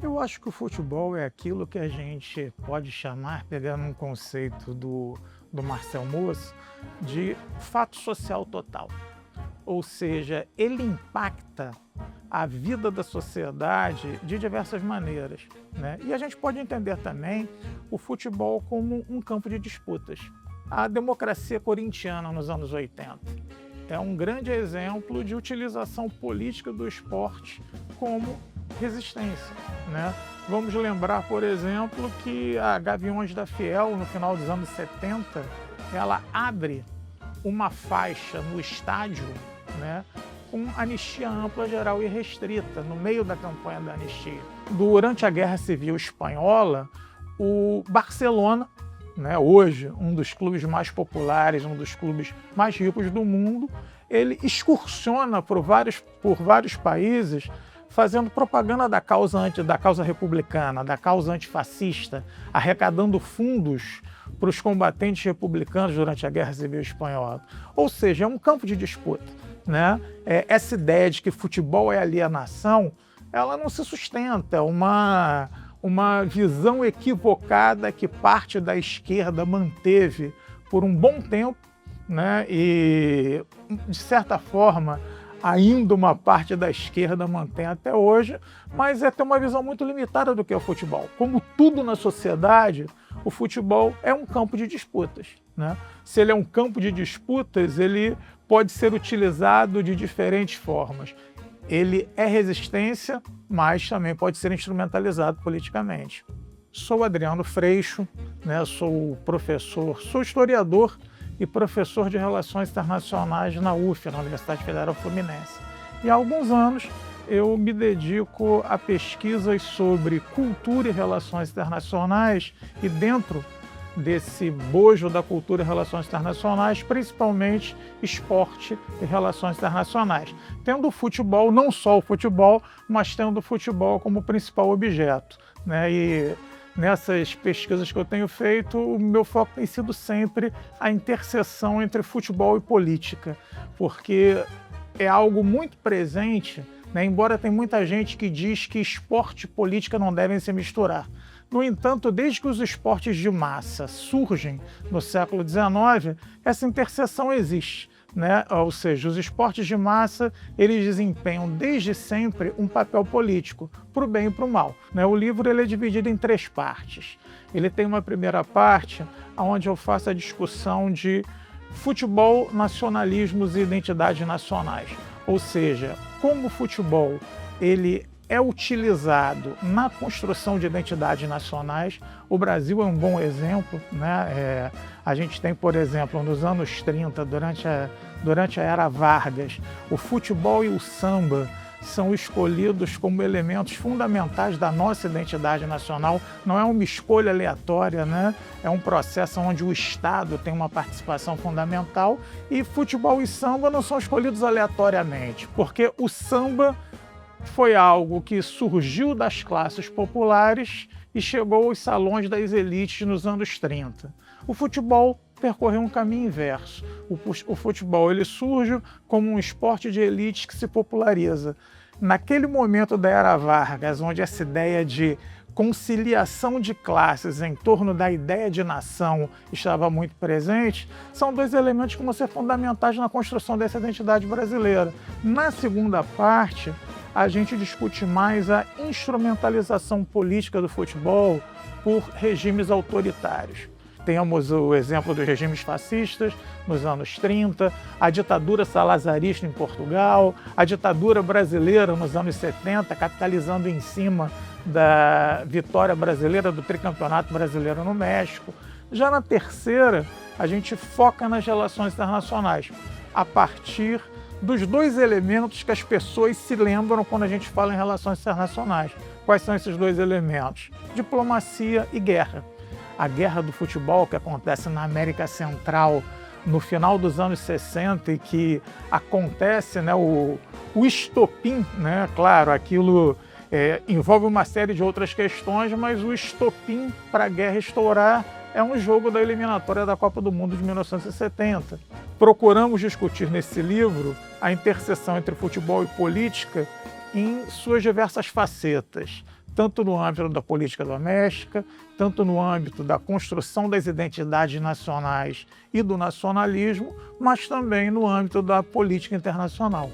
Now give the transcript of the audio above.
Eu acho que o futebol é aquilo que a gente pode chamar, pegando um conceito do Marcel Mauss, de fato social total. Ou seja, ele impacta a vida da sociedade de diversas maneiras, né? E a gente pode entender também o futebol como um campo de disputas. A democracia corintiana nos anos 80 é um grande exemplo de utilização política do esporte como resistência, né? Vamos lembrar, por exemplo, que a Gaviões da Fiel, no final dos anos 70, ela abre uma faixa no estádio, né, com anistia ampla, geral e restrita, no meio da campanha da anistia. Durante a Guerra Civil Espanhola, o Barcelona, né, hoje um dos clubes mais populares, um dos clubes mais ricos do mundo, ele excursiona por vários países fazendo propaganda da causa republicana, da causa antifascista, arrecadando fundos para os combatentes republicanos durante a Guerra Civil Espanhola. Ou seja, é um campo de disputa, né? Essa ideia de que futebol é alienação, ela não se sustenta. Uma visão equivocada que parte da esquerda manteve por um bom tempo, né? E, de certa forma, ainda uma parte da esquerda mantém até hoje, mas ter uma visão muito limitada do que é o futebol. Como tudo na sociedade, o futebol é um campo de disputas, né? Se ele é um campo de disputas, ele pode ser utilizado de diferentes formas. Ele é resistência, mas também pode ser instrumentalizado politicamente. Sou Adriano Freixo, né? Sou professor, sou historiador e professor de Relações Internacionais na UF, na Universidade Federal Fluminense. E há alguns anos eu me dedico a pesquisas sobre cultura e relações internacionais e dentro desse bojo da cultura e relações internacionais, principalmente esporte e relações internacionais. Tendo o futebol, não só o futebol, mas tendo o futebol como principal objeto, né? E nessas pesquisas que eu tenho feito, o meu foco tem sido sempre a interseção entre futebol e política, porque é algo muito presente, né? Embora tenha muita gente que diz que esporte e política não devem se misturar. No entanto, desde que os esportes de massa surgem no século XIX, essa interseção existe, né? Ou seja, os esportes de massa, eles desempenham desde sempre um papel político, para o bem e para o mal, né? O livro ele é dividido em 3 partes. Ele tem uma primeira parte, onde eu faço a discussão de futebol, nacionalismos e identidades nacionais. Ou seja, como o futebol ele é utilizado na construção de identidades nacionais. O Brasil é um bom exemplo, né? A gente tem, por exemplo, nos anos 30, durante a era Vargas, o futebol e o samba são escolhidos como elementos fundamentais da nossa identidade nacional. Não é uma escolha aleatória, né? É um processo onde o Estado tem uma participação fundamental e futebol e samba não são escolhidos aleatoriamente, porque o samba foi algo que surgiu das classes populares e chegou aos salões das elites nos anos 30. O futebol percorreu um caminho inverso. O futebol ele surge como um esporte de elite que se populariza. Naquele momento da era Vargas, onde essa ideia de conciliação de classes em torno da ideia de nação estava muito presente, são 2 elementos que vão ser fundamentais na construção dessa identidade brasileira. Na segunda parte, a gente discute mais a instrumentalização política do futebol por regimes autoritários. Temos o exemplo dos regimes fascistas nos anos 30, a ditadura salazarista em Portugal, a ditadura brasileira nos anos 70, capitalizando em cima da vitória brasileira do tricampeonato brasileiro no México. Já na terceira, a gente foca nas relações internacionais, a partir dos 2 elementos que as pessoas se lembram quando a gente fala em relações internacionais. Quais são esses 2 elementos? Diplomacia e guerra. A guerra do futebol que acontece na América Central no final dos anos 60 e que acontece, né, o estopim, né? Claro, aquilo envolve uma série de outras questões, mas o estopim para a guerra estourar é um jogo da eliminatória da Copa do Mundo de 1970. Procuramos discutir nesse livro a interseção entre futebol e política em suas diversas facetas, tanto no âmbito da política doméstica, tanto no âmbito da construção das identidades nacionais e do nacionalismo, mas também no âmbito da política internacional.